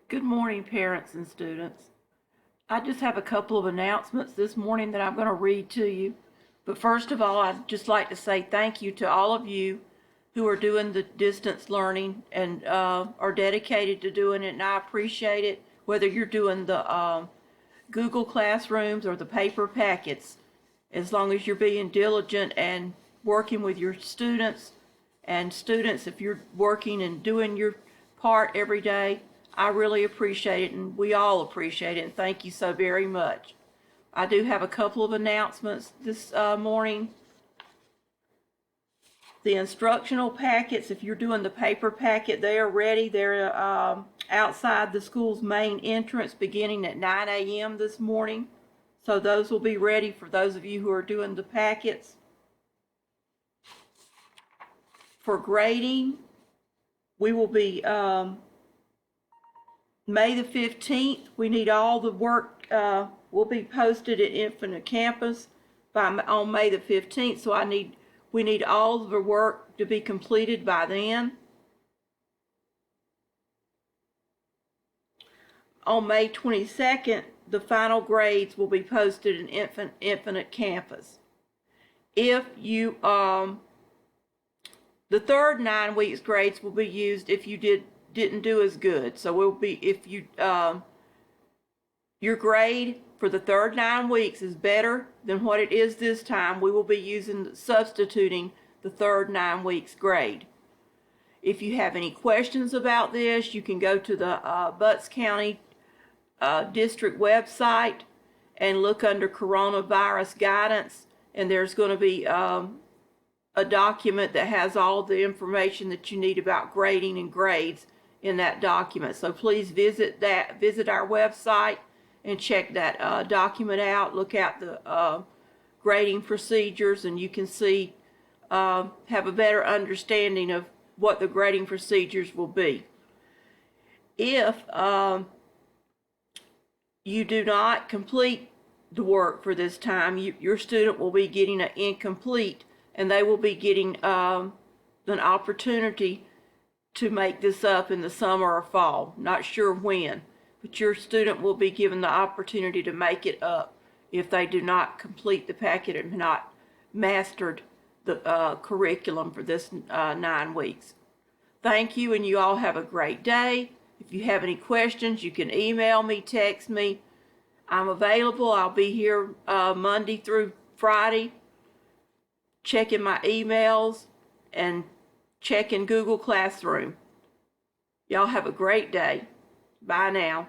Good morning, parents and students. I just have a couple of announcements this morning that I'm going to read to you. But first of all, I'd just like to say thank you to all of you who are doing the distance learning and are dedicated to doing it, and I appreciate it, whether you're doing the Google Classrooms or the paper packets, as long as you're being diligent and working with your students. And students, if you're working and doing your part every day, I really appreciate it, and we all appreciate it, and thank you so very much. I do have a couple of announcements this morning. The instructional packets, if you're doing the paper packet, they are ready. They're outside the school's main entrance beginning at 9 a.m. this morning. So those will be ready for those of you who are doing the packets. For grading, we will be May the 15th. We need all the work will be posted at Infinite Campus on May the 15th. So we need all of the work to be completed by then. On May 22nd, the final grades will be posted in Infinite Campus. If you the third 9 weeks grades will be used if you didn't do as good. So will be if you your grade for the third 9 weeks is better than what it is this time, we will be substituting the third 9 weeks grade. If you have any questions about this, you can go to the Butts County District website and look under coronavirus guidance, and there's going to be a document that has all the information that you need about grading and grades in that document. So please visit our website and check that document out. Look at the grading procedures, and you can see have a better understanding of what the grading procedures will be. If you do not complete the work for this time, your student will be getting an incomplete, and they will be getting an opportunity to make this up in the summer or fall. Not sure when, but your student will be given the opportunity to make it up if they do not complete the packet and not mastered the curriculum for this 9 weeks. Thank you, and you all have a great day. If you have any questions, you can email me, text me. I'm available. I'll be here Monday through Friday, checking my emails and checking Google Classroom. Y'all have a great day. Bye now.